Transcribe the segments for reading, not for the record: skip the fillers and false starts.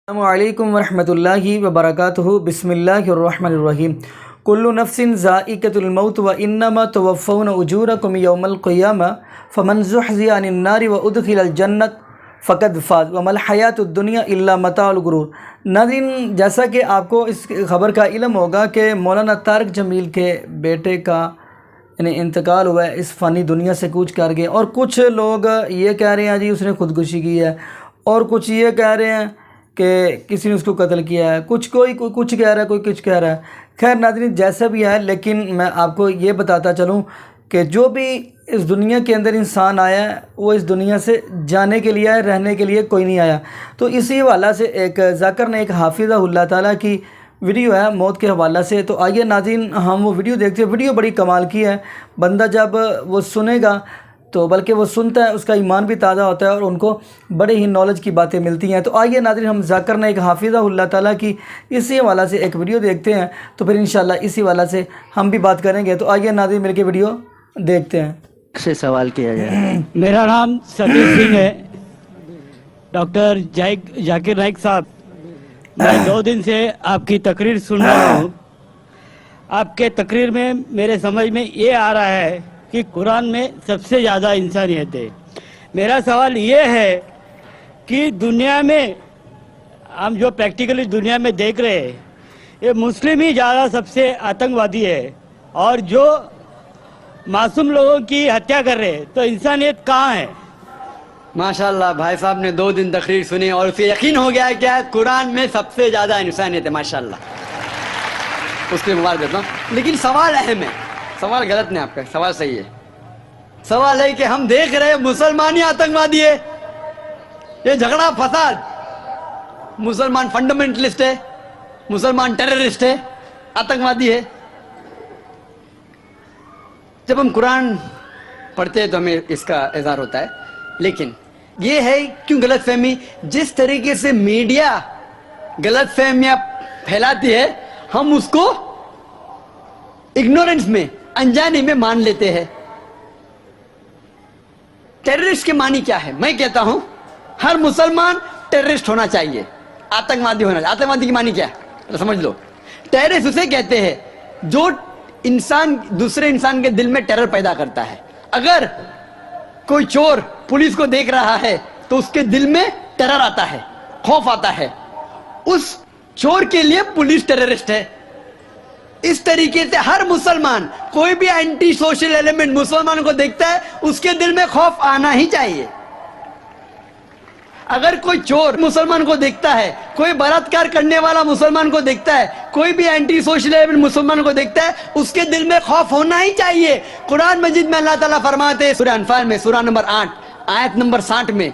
अस्सलामुअलैकुम वरहमतुल्लाहि वबरकातुहु बिस्मिल्लाहिर्रहमानिर्रहीम कुल्लु नफ्सिन ज़ाइक़तुल मौत व इन्नमा तुवफ़्फ़ौना उजूरकुम यौमल क़ियामा फ़मन ज़ुहज़िहा अनिन नारि व उदख़िलल जन्नत फ़क़द फ़ाज़ व मल हयातुद दुनिया इल्ला मताउल गुरूर। नाज़रीन, जैसा कि आपको इस ख़बर का इल्म होगा कि मौलाना तारिक जमील के बेटे का यानी इंतकाल हुआ है, इस फ़ानी दुनिया से कूच कर गए। और कुछ लोग ये कह रहे हैं जी उसने ख़ुदकुशी की है, और कुछ ये कह रहे हैं कि किसी ने उसको कत्ल किया है, कुछ कुछ कह रहा है, कोई कुछ कह रहा है। खैर नाज़रीन, जैसा भी है, लेकिन मैं आपको ये बताता चलूँ कि जो भी इस दुनिया के अंदर इंसान आया है वो इस दुनिया से जाने के लिए आया, रहने के लिए कोई नहीं आया। तो इसी हवाला से एक ज़ाकर ने एक हाफिज़हुल्लाह ताला की वीडियो है मौत के हवाला से, तो आइए नाज़रीन हम वो वीडियो देखते हैं। वीडियो बड़ी कमाल की है, बंदा जब वो सुनेगा तो बल्कि वो सुनता है उसका ईमान भी ताज़ा होता है और उनको बड़े ही नॉलेज की बातें मिलती हैं। तो आइए नाज़रीन हम ज़ाकर ने एक हाफिज़हुल्लाह ताला की इसी हवाला से एक वीडियो देखते हैं, तो फिर इंशाल्लाह इसी हवाला से हम भी बात करेंगे। तो आइए नाज़रीन मिलके वीडियो देखते हैं। से सवाल किया जाए। मेरा नाम समीर सिंह है। डॉक्टर जाकिर नाइक साहब, मैं 2 दिन से आपकी तकरीर सुन रहा हूँ। आपके तकरीर में मेरे समझ में ये आ रहा है कि कुरान में सबसे ज़्यादा इंसानियत है। मेरा सवाल ये है कि दुनिया में हम जो प्रैक्टिकली दुनिया में देख रहे हैं, ये मुस्लिम ही ज़्यादा सबसे आतंकवादी है और जो मासूम लोगों की हत्या कर रहे हैं, तो इंसानियत कहाँ है? माशाल्लाह, भाई साहब ने 2 दिन तकरीर सुनी और उसे यकीन हो गया है क्या कुरान में सबसे ज्यादा इंसानियत है। माशाल्लाह, उसके मुबारक देता हूँ। लेकिन सवाल अहम है, सवाल गलत नहीं, आपका सवाल सही है। सवाल है कि हम देख रहे हैं मुसलमान ही आतंकवादी है, ये झगड़ा फसाद, मुसलमान फंडामेंटलिस्ट है, मुसलमान टेररिस्ट है, आतंकवादी है। जब हम कुरान पढ़ते हैं तो हमें इसका इज़हार होता है, लेकिन ये है क्यों गलतफहमी, जिस तरीके से मीडिया गलतफहमियां फैलाती है हम उसको इग्नोरेंस में, अनजाने में मान लेते हैं। टेररिस्ट के मानी क्या है? मैं कहता हूं हर मुसलमान टेररिस्ट होना चाहिए, आतंकवादी होना चाहिए। आतंकवादी की मानी क्या है तो समझ लो। टेररिस्ट उसे कहते हैं जो इंसान दूसरे इंसान के दिल में टेरर पैदा करता है। अगर कोई चोर पुलिस को देख रहा है तो उसके दिल में टेरर आता है, खौफ आता है, उस चोर के लिए पुलिस टेररिस्ट है। इस तरीके से हर मुसलमान, कोई भी एंटी सोशल एलिमेंट मुसलमान को देखता है उसके दिल में खौफ आना ही चाहिए। अगर कोई चोर मुसलमान को देखता है, कोई बलात्कार करने वाला मुसलमान को देखता है, कोई भी एंटी सोशल एलिमेंट मुसलमान को देखता है, उसके दिल में खौफ होना ही चाहिए। कुरान मजीद में अल्लाह ताला फरमाते हैं सूरह अनफाल में सूरह नंबर 8 आयत नंबर 60 में,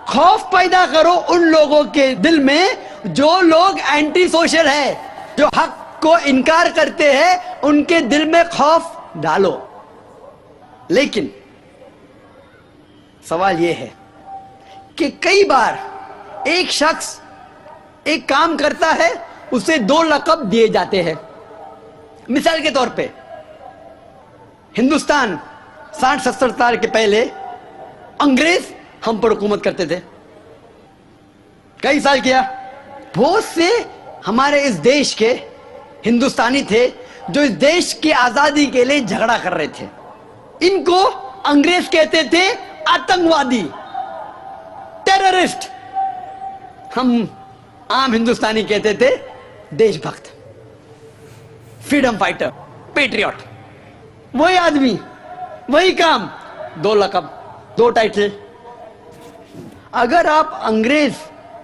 खौफ पैदा करो उन लोगों के दिल में जो लोग एंटी सोशल है, जो हक को इनकार करते हैं, उनके दिल में खौफ डालो। लेकिन सवाल यह है कि कई बार एक शख्स एक काम करता है, उसे 2 लक़ब दिए जाते हैं। मिसाल के तौर पे हिंदुस्तान 60-70 साल के पहले अंग्रेज हम पर हुकूमत करते थे, कई साल किया। बहुत से हमारे इस देश के हिंदुस्तानी थे जो इस देश की आजादी के लिए झगड़ा कर रहे थे। इनको अंग्रेज कहते थे आतंकवादी, टेररिस्ट। हम आम हिंदुस्तानी कहते थे देशभक्त, फ्रीडम फाइटर, पेट्रियट। वही आदमी, वही काम, 2 लक़ब, 2 टाइटल। अगर आप अंग्रेज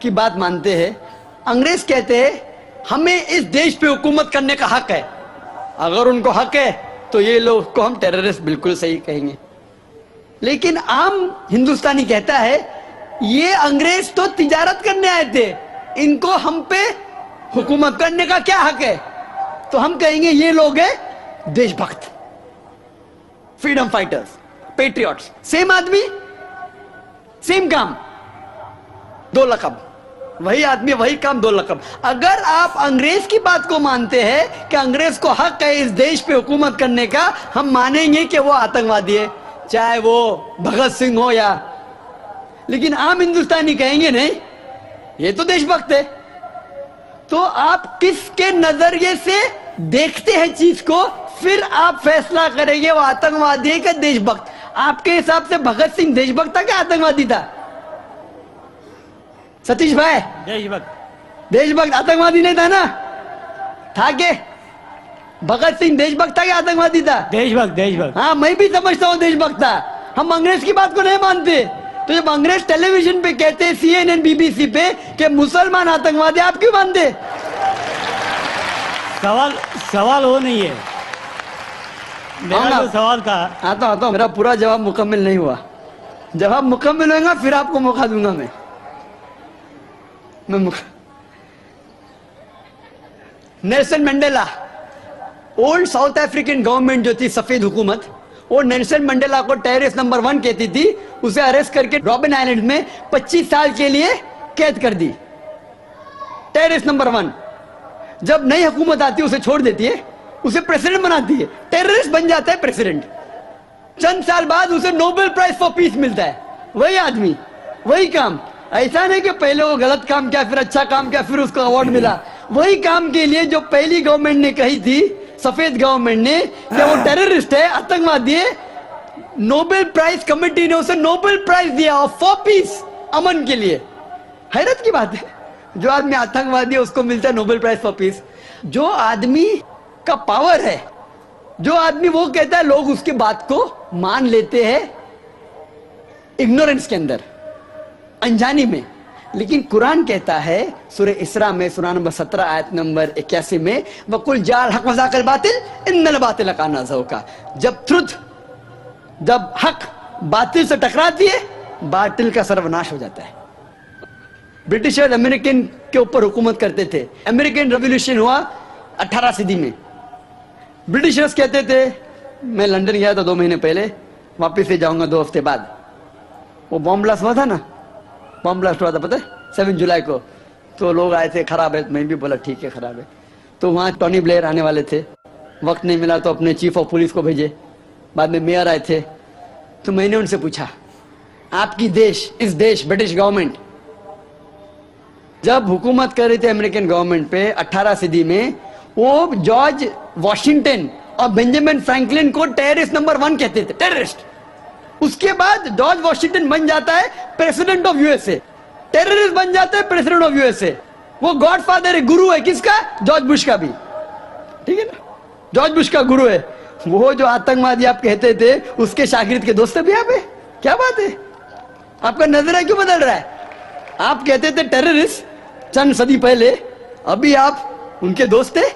की बात मानते हैं, अंग्रेज कहते हैं हमें इस देश पे हुकूमत करने का हक है। अगर उनको हक है तो ये लोग को हम टेररिस्ट बिल्कुल सही कहेंगे। लेकिन आम हिंदुस्तानी कहता है ये अंग्रेज तो तिजारत करने आए थे, इनको हम पे हुकूमत करने का क्या हक है? तो हम कहेंगे ये लोग हैं देशभक्त, फ्रीडम फाइटर्स, पेट्रियट्स। सेम आदमी, सेम काम, 2 लक़ब। वही आदमी, वही काम, 2 लक़ब। अगर आप अंग्रेज की बात को मानते हैं कि अंग्रेज को हक है इस देश पे हुकूमत करने का, हम मानेंगे कि वो आतंकवादी है, चाहे वो भगत सिंह हो या। लेकिन आम हिंदुस्तानी कहेंगे नहीं, ये तो देशभक्त है, तो आप किसके नजरिए से देखते हैं चीज को, फिर आप फैसला करेंगे वो आतंकवादी है क्या देशभक्त। आपके हिसाब से भगत सिंह देशभक्त था क्या आतंकवादी था? सतीश भाई, देशभक्त आतंकवादी नहीं था ना? था के भगत सिंह देशभक्त था क्या आतंकवादी था? देशभक्त। हाँ, मैं भी समझता हूँ देशभक्त था। हम अंग्रेज की बात को नहीं मानते। तो जब अंग्रेज टेलीविजन पे कहते हैं, CNN BBC पे, कि मुसलमान आतंकवादी, आप क्यों मानते? सवाल वो नहीं है। मेरा जो सवाल था, आता मेरा पूरा जवाब मुकम्मल नहीं हुआ। जवाब मुकम्मल होगा फिर आपको मौका दूंगा मैं Nelson Mandela, old south African government जो थी, सफेद हुकूमत, वो नेल्सन मंडेला को टेररिस्ट नंबर 1 कहती थी। उसे अरेस्ट करके रॉबिन आइलैंड में 25 साल के लिए कैद कर दी। Terrorist number 1। जब नई हुकूमत आती है उसे छोड़ देती है, उसे प्रेसिडेंट बनाती है, टेररिस्ट बन जाता है प्रेसिडेंट। चंद साल बाद उसे नोबेल प्राइज फॉर पीस मिलता है। वही आदमी, वही काम। ऐसा नहीं कि पहले वो गलत काम किया, फिर अच्छा काम किया, फिर उसको अवार्ड मिला। वही काम के लिए जो पहली गवर्नमेंट ने कही थी, सफेद गवर्नमेंट ने, कि वो टेररिस्ट है, आतंकवादी है, नोबेल प्राइज कमेटी ने उसे नोबेल प्राइज दिया फॉर पीस, अमन के लिए। हैरत की बात है, जो आदमी आतंकवादी है उसको मिलता है नोबेल प्राइज फॉर पीस। जो आदमी का पावर है, जो आदमी वो कहता है, लोग उसकी बात को मान लेते हैं इग्नोरेंस के अंदर, अनजानी में। लेकिन कुरान कहता है सूरह इसरा में, सूरा नंबर 17 आयत नंबर 81 में, वकुल जाल हक वज़ाकल बातिल इन्नल बातिल काना ज़हूका। जब हक बातिल से टकराती है, बातिल का सर्वनाश हो जाता है। ब्रिटिशर अमेरिकन के ऊपर हुकूमत करते थे। अमेरिकन रेवोल्यूशन हुआ 18 सदी में। ब्रिटिशर्स कहते थे, मैं लंदन गया था 2 महीने पहले, वापिस से जाऊंगा 2 हफ्ते बाद। वो बॉम्ब ब्लास्ट हुआ था ना, बॉम्ब ब्लास्ट हुआ था, पता है, 7 जुलाई को। तो लोग आए थे, खराब है। मैं भी बोला ठीक है खराब है। तो वहाँ टोनी ब्लेयर आने वाले थे, वक्त नहीं मिला तो अपने चीफ ऑफ पुलिस को भेजे। बाद में मेयर आए थे। तो मैंने उनसे पूछा, आपकी इस देश ब्रिटिश गवर्नमेंट जब हुकूमत कर रही थी अमेरिकन गवर्नमेंट पे 18 सदी में, वो जॉर्ज वॉशिंगटन और बेंजामिन फ्रैंकलिन को टेररिस्ट नंबर 1 कहते थे, टेररिस्ट। उसके बाद जॉर्ज वॉशिंगटन बन जाता है प्रेसिडेंट ऑफ यूएसए, टेररिस्ट बन जाता है प्रेसिडेंट ऑफ यूएसए। वो गॉडफादर है, गुरु है किसका? जॉर्ज बुश का भी, ठीक है ना, जॉर्ज बुश का गुरु है। वो जो आतंकवादी आप कहते थे, उसके शागिर्द के दोस्त भी आप है। क्या बात है, आपका नजरिया क्यों बदल रहा है? आप कहते थे टेररिस्ट चंद सदी पहले, अभी आप उनके दोस्त थे।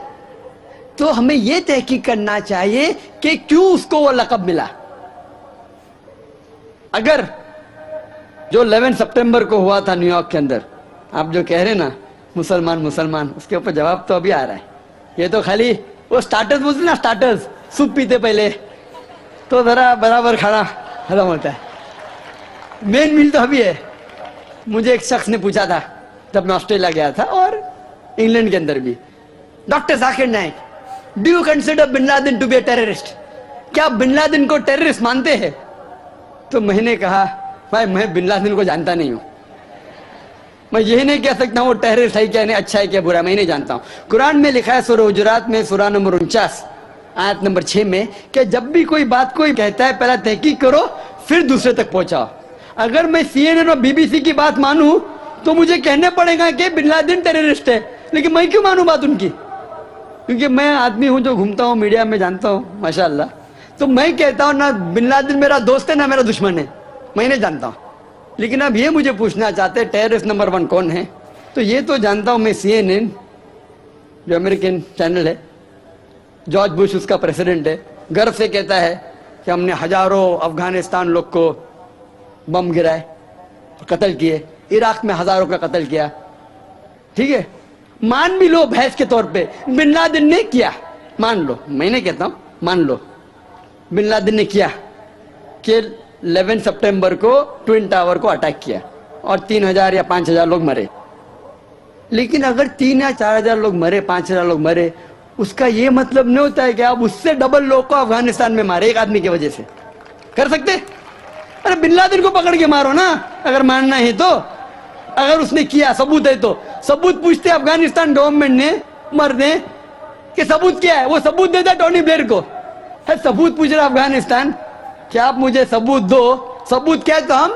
तो हमें यह तहकीक करना चाहिए कि क्यों उसको वो लक़ब मिला। अगर जो 11 सितंबर को हुआ था न्यूयॉर्क के अंदर, आप जो कह रहे ना मुसलमान, उसके ऊपर जवाब तो अभी आ रहा है। ये तो खाली वो स्टार्टर्स बोलते ना, स्टार्टर्स, सूप पीते पहले तो जरा बराबर खाना हजम होता है। मेन मील तो अभी है। मुझे एक शख्स ने पूछा था जब मैं ऑस्ट्रेलिया गया था, और इंग्लैंड के अंदर भी, doctor Zakir Naik, do you consider bin Laden to be a terrorist? क्या आप बिन लादेन को टेररिस्ट मानते हैं? तो मैंने कहा, भाई मैं बिन लादेन को जानता नहीं हूं, मैं यही नहीं कह सकता वो टेररिस्ट है क्या नहीं, अच्छा है क्या बुरा, मैं नहीं जानता हूं। कुरान में लिखा है सूरह हुजुरात में, सूरा नंबर 49 आयत नंबर 6 में, कि जब भी कोई बात कोई कहता है, पहला तहकीक करो फिर दूसरे तक पहुंचाओ। अगर मैं CNN और BBC की बात मानूं तो मुझे कहने पड़ेगा कि बिन लादेन टेररिस्ट है, लेकिन मैं क्यों मानूं बात उनकी? क्योंकि मैं आदमी हूं जो घूमता हूं मीडिया में, जानता हूं माशाल्लाह। तो मैं कहता हूं ना बिन लादेन मेरा दोस्त है ना मेरा दुश्मन है, मैं नहीं जानता हूं। लेकिन अब ये मुझे पूछना चाहते हैं टेररिस्ट नंबर 1 कौन है? तो ये तो जानता हूं मैं, CNN जो अमेरिकन चैनल है, जॉर्ज बुश उसका प्रेसिडेंट है, गर्व से कहता है कि हमने हजारों अफगानिस्तान लोग को बम गिराए, कत्ल किए, इराक में हजारों का कत्ल किया। ठीक है, मान भी लो बहस के तौर पे बिन लादेन ने किया, मान लो, मैं नहीं कहता हूं, मान लो बिन लादेन ने किया कि 11 सितंबर को ट्विन टावर को अटैक किया और 3000 या 5000 लोग मरे। लेकिन अगर 3 या 4000 लोग मरे, 5000 लोग मरे, उसका यह मतलब नहीं होता है कि आप उससे डबल लोग को अफगानिस्तान में मारे एक आदमी की वजह से। कर सकते? अरे बिन लादेन को पकड़ के मारो ना, अगर मानना है तो। अगर उसने किया, सबूत है तो सबूत पूछते अफगानिस्तान गवर्नमेंट ने मरने कि सबूत क्या है, वो सबूत देता टोनी ब्लेयर को। है सबूत पूछ रहा अफगानिस्तान कि आप मुझे सबूत दो, सबूत क्या है तो हम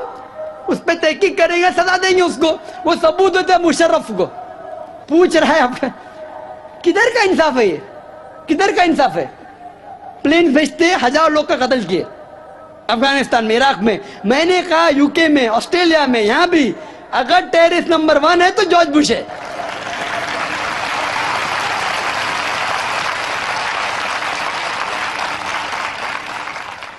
उस पर तहकीक करेंगे, सजा देंगे उसको। वो सबूत देता है मुशर्रफ को, पूछ रहा है आपका किधर का इंसाफ है, ये किधर का इंसाफ है। प्लेन भेजते हजारों लोग का कत्ल किए अफगानिस्तान में, इराक में। मैंने कहा यूके में, ऑस्ट्रेलिया में, यहां भी अगर टेररिस्ट नंबर 1 है तो जॉर्ज बुश है।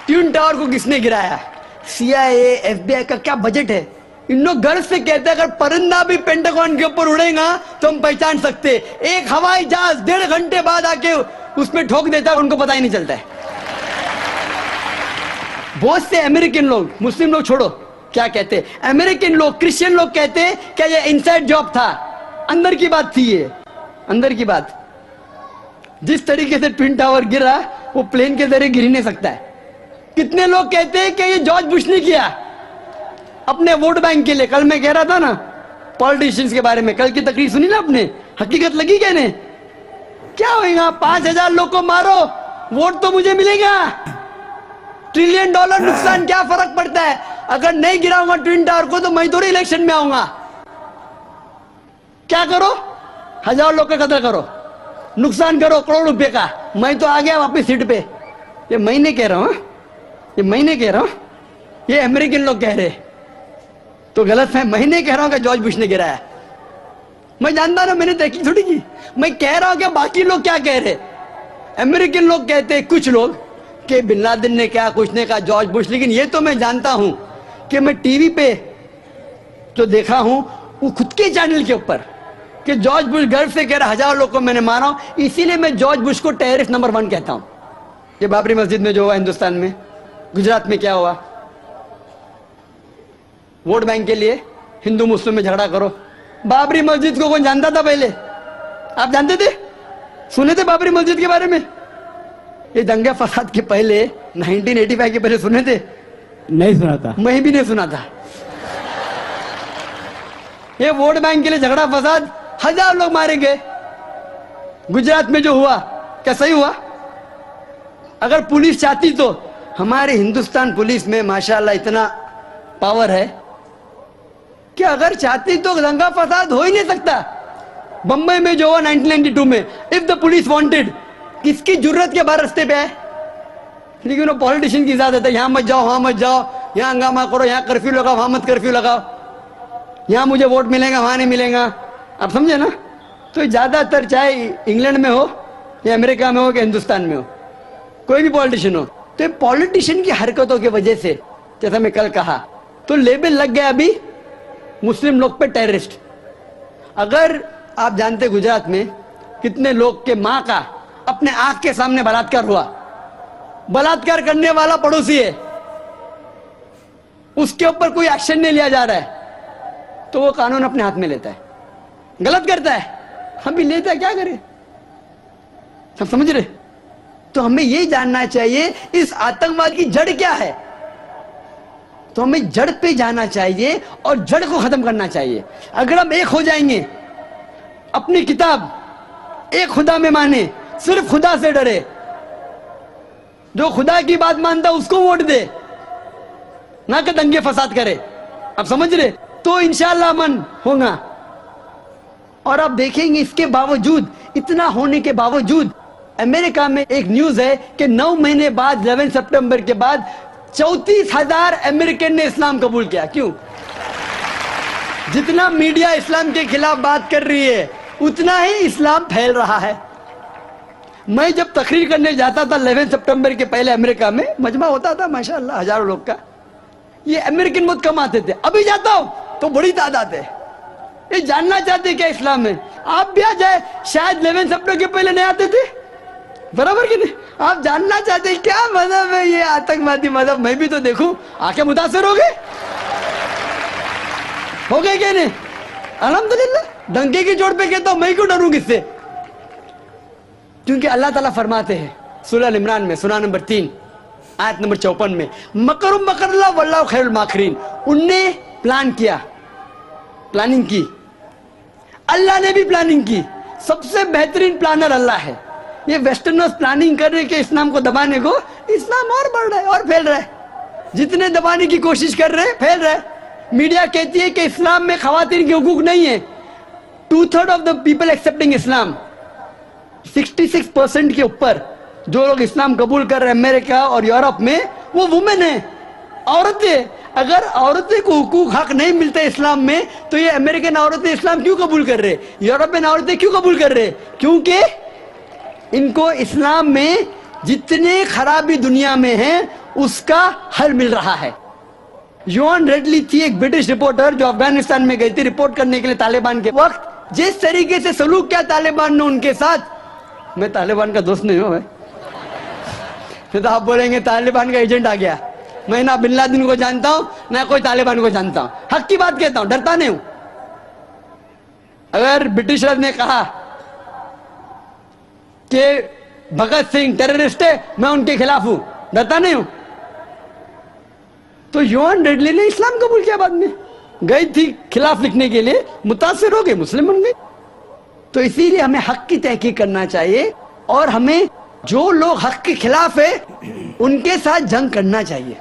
ट्विन टावर को किसने गिराया? CIA, FBI का क्या बजट है? इन लोग गर्व से कहते हैं अगर परिंदा भी पेंटागन के ऊपर उड़ेगा तो हम पहचान सकते। एक हवाई जहाज 1.5 घंटे बाद आके उसमें ठोक देता है, उनको पता ही नहीं चलता है। बहुत से अमेरिकन लोग, मुस्लिम लोग छोड़ो, क्या कहते हैं अमेरिकन लोग, क्रिश्चियन लोग कहते हैं क्या ये इनसाइड जॉब था, अंदर की बात थी, ये अंदर की बात। जिस तरीके से ट्विन टावर गिरा वो प्लेन के जरिए गिर ही नहीं सकता है। कितने लोग कहते हैं कि ये जॉर्ज बुश ने किया अपने वोट बैंक के लिए। कल मैं कह रहा था ना पॉलिटिशियंस के बारे में, कल की तकरीर सुनी ना आपने, हकीकत लगी कहने क्या होगा? 5,000 लोग को मारो, वोट तो मुझे मिलेगा। $1 ट्रिलियन नुकसान, क्या फर्क पड़ता है? अगर नहीं गिराऊंगा ट्विन टावर को तो मैं थोड़ी इलेक्शन में आऊंगा। क्या करो? 1000 लोग का कत्ल करो, नुकसान करो करोड़ रुपए का, मैं तो आ गया वापस सीट पे। ये मैं नहीं कह रहा हूं, ये मैं नहीं कह रहा हूं, ये अमेरिकन लोग कह रहे। तो गलत है, मैं नहीं कह रहा हूं कि जॉर्ज बुश ने गिराया। मैं जानता ना, मैंने तहकीक थोड़ी की। मैं कह रहा हूं कि बाकी लोग क्या कह रहे। अमेरिकन लोग कहते हैं कुछ लोग कि बिन लादेन ने क्या कुछ ने कहा जॉर्ज बुश। लेकिन ये तो मैं जानता हूं कि मैं टीवी पे जो देखा हूं वो खुद के चैनल के ऊपर कि जॉर्ज बुश गर्व से कह रहा 1000 लोग को मैंने मारा हूं, इसीलिए मैं जॉर्ज बुश को टेररिस्ट नंबर 1 कहता हूं। ये बाबरी मस्जिद में जो हुआ हिंदुस्तान में, गुजरात में क्या हुआ, वोट बैंक के लिए हिंदू मुस्लिम में झगड़ा करो। बाबरी मस्जिद को कौन जानता था पहले? आप जानते थे? सुने थे बाबरी मस्जिद के बारे में? ये दंगे फसाद के पहले 1985 के पहले सुने थे? नहीं सुना था। मैं भी नहीं सुना था। ये वोट बैंक के लिए झगड़ा फसाद, 1000 लोग मारे गए। गुजरात में जो हुआ क्या सही हुआ? अगर पुलिस चाहती तो, हमारे हिंदुस्तान पुलिस में माशाल्लाह इतना पावर है कि अगर चाहती तो दंगा फसाद हो ही नहीं सकता। बंबई में जो हुआ 1992 में, इफ द पुलिस वांटेड, किसकी जरूरत के बाहर रास्ते पे है? लेकिन वो पॉलिटिशियन की इजाजत है, यहां मत जाओ वहां मत जाओ, यहां हंगामा करो, यहां कर्फ्यू लगाओ वहां मत कर्फ्यू लगाओ, यहां मुझे वोट मिलेगा वहां नहीं मिलेगा। आप समझे ना? तो ज्यादातर चाहे इंग्लैंड में हो या अमेरिका में हो कि हिंदुस्तान में हो, कोई भी पॉलिटिशियन हो, तो पॉलिटिशियन की हरकतों की वजह से, जैसा मैं कल कहा, तो लेबल लग गया अभी मुस्लिम लोग पे टेररिस्ट। अगर आप जानते गुजरात में कितने लोग के मां का अपने आंख के सामने बलात्कार हुआ, बलात्कार करने वाला पड़ोसी है, उसके ऊपर कोई एक्शन नहीं लिया जा रहा है, तो वो कानून अपने हाथ में लेता है, गलत करता है, हम भी लेता है, क्या करें? सब समझ रहे? तो हमें ये जानना चाहिए इस आतंकवाद की जड़ क्या है। तो हमें जड़ पे जाना चाहिए और जड़ को खत्म करना चाहिए। अगर हम एक हो जाएंगे, अपनी किताब एक खुदा में माने, सिर्फ खुदा से डरे, जो खुदा की बात मानता उसको वोट दे, ना कि दंगे फसाद करे, आप समझ रहे? तो इंशाअल्लाह अमन होगा। और आप देखेंगे इसके बावजूद, इतना होने के बावजूद, अमेरिका में एक न्यूज है कि 9 महीने बाद 11 सितंबर के बाद 34,000 अमेरिकन ने इस्लाम कबूल किया। क्यों? जितना मीडिया इस्लाम के खिलाफ बात कर रही है उतना ही इस्लाम फैल रहा है। मैं जब तकरीर करने जाता था 11 सितंबर के पहले अमेरिका में, मजमा होता था माशाअल्लाह हजारों लोग का, ये अमेरिकन बहुत कम आते थे। अभी जाता हूं तो बड़ी तादाद है। ये जानना चाहते क्या इस्लाम में? आप भी आ जाए, शायद 11 सितंबर के पहले नहीं आते थे, बराबर कि नहीं? आप जानना चाहते हैं क्या मजहब है ये आतंकवादी मजहब, मैं भी तो देखूं, आके मुतासिर हो गए क्या नहीं? अल्हम्दुलिल्लाह। डंके की चोट पे कहता हूं, मैं क्यों डरूं किससे? क्योंकि अल्लाह ताला फरमाते हैं सूरह अल इमरान में, सूरा नंबर 3 आयत नंबर 54 में, मकरुम मकरल्लाह वल्लाहु खैरुल माकिरीन। उनने प्लान किया, प्लानिंग की, अल्लाह ने भी प्लानिंग की, सबसे बेहतरीन प्लानर अल्लाह है। ये वेस्टर्नर्स प्लानिंग कर रहे कि इस्लाम को दबाने को, इस्लाम और बढ़ रहा है और फैल रहा है। जितने दबाने की कोशिश कर रहे हैं फैल रहा है। मीडिया कहती है कि इस्लाम में खवातीन के हुकूक नहीं है। 2/3 ऑफ द पीपल एक्सेप्टिंग इस्लाम, 66% के ऊपर जो लोग इस्लाम कबूल कर रहे हैं अमेरिका और यूरोप में, वो वुमेन है, औरतें। अगर औरतें को हुकूक हक नहीं मिलते इस्लाम में, तो ये अमेरिकन औरतें इस्लाम क्यों कबूल कर रहे, यूरोपियन औरतें क्यों कबूल कर रहे? क्योंकि इनको इस्लाम में जितने खराबी दुनिया में है उसका हल मिल रहा है। योन रेडली थी एक ब्रिटिश रिपोर्टर जो अफगानिस्तान में गई थी रिपोर्ट करने के लिए तालिबान के वक्त। जिस तरीके से सलूक किया तालिबान ने उनके साथ, मैं तालिबान का दोस्त नहीं हूं भाई, तो आप बोलेंगे तालिबान का एजेंट आ गया। मैं ना बिन लादेन को जानता हूं ना कोई तालिबान को जानता हूं, हक की बात कहता हूं, डरता नहीं हूं। अगर ब्रिटिशर्स ने कहा कि भगत सिंह टेररिस्ट है, मैं उनके खिलाफ हूं, डरता नहीं हूं। तो योन रेडली ने इस्लाम कबूल किया, बाद में गई थी खिलाफ लिखने के लिए, मुतासिर हो गए, मुस्लिम बन गए। तो इसीलिए हमें हक की तहकीक करना चाहिए और हमें जो लोग हक के खिलाफ है उनके साथ जंग करना चाहिए।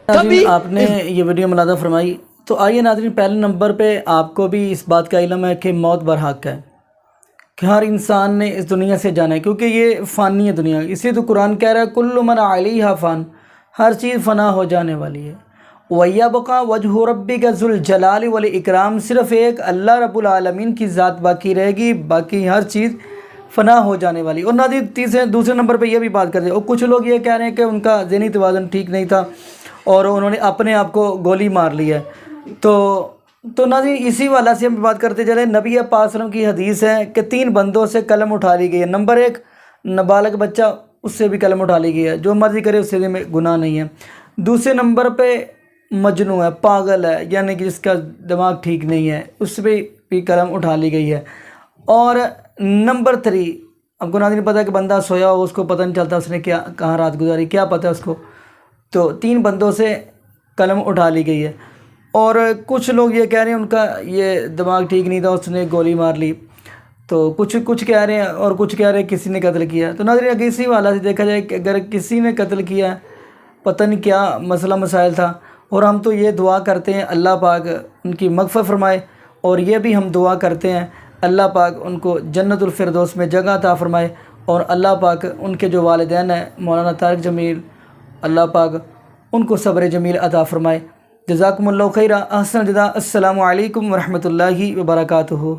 तभी आपने ये वीडियो मुलादा फरमाई, तो आइए नाज़रीन, पहले नंबर पे आपको भी इस बात का इल्म है कि मौत बरहक है, कि हर इंसान ने इस दुनिया से जाना है, क्योंकि ये फ़ानी है दुनिया। इसलिए तो कुरान कह रहा है कुल्लु मन अलैहा फ़ान, हर चीज़ फ़ना हो जाने वाली है। वयबका वजहु रब्बिका ज़ुल जलाली वल इकराम, सिर्फ़ एक अल्लाह रब्बुल आलमीन की ज़ात बाकी रहेगी, बाकी हर चीज़ फ़ना हो जाने वाली। और नाज़रीन दूसरे नंबर पे ये भी बात करते हैं, और कुछ लोग ये कह रहे हैं कि उनका ज़हनी तवाज़ुन ठीक नहीं था और उन्होंने अपने आप को गोली मार ली है। तो नाज़रीन इसी वाला से हम बात करते चले। नबी पाक सल्लल्लाहु अलैहि वसल्लम की हदीस है कि 3 बंदों से कलम उठा ली गई है। नंबर 1 नाबालिग बच्चा, उससे भी कलम उठा ली गई है, जो मर्ज़ी करे उससे में गुनाह नहीं है। दूसरे नंबर पे मजनू है, पागल है, यानी कि जिसका दिमाग ठीक नहीं है, उस पर भी कलम उठा ली गई है। और नंबर 3, आपको नाज़रीन पता है कि बंदा सोया हो, उसको पता नहीं चलता उसने क्या कहाँ रात गुजारी, क्या पता है उसको। तो 3 बंदों से कलम उठा ली गई है। और कुछ लोग ये कह रहे हैं उनका ये दिमाग ठीक नहीं था, उसने गोली मार ली। तो कुछ कह रहे हैं और कुछ कह रहे हैं किसी ने कत्ल किया। तो नाज़रीन अगर इसी वाला से देखा जाए कि अगर किसी ने कत्ल किया, पता नहीं क्या मसला मसाइल था। और हम तो ये दुआ करते हैं अल्लाह पाक उनकी मग़फ़िरत फरमाए, और ये भी हम दुआ करते हैं अल्लाह पाक उनको जन्नतुल फिरदौस में जगह अता फरमाए। और अल्लाह पाक उनके जो वालिदैन हैं मौलाना तारिक जमील, अल्लाह पाक उनको सब्र जमील अता फरमाए। जज़ाकुमुल्लाहु खैरा, अहसन जज़ा। अस्सलामु अलैकुम व रहमतुल्लाहि व बरकातुहू।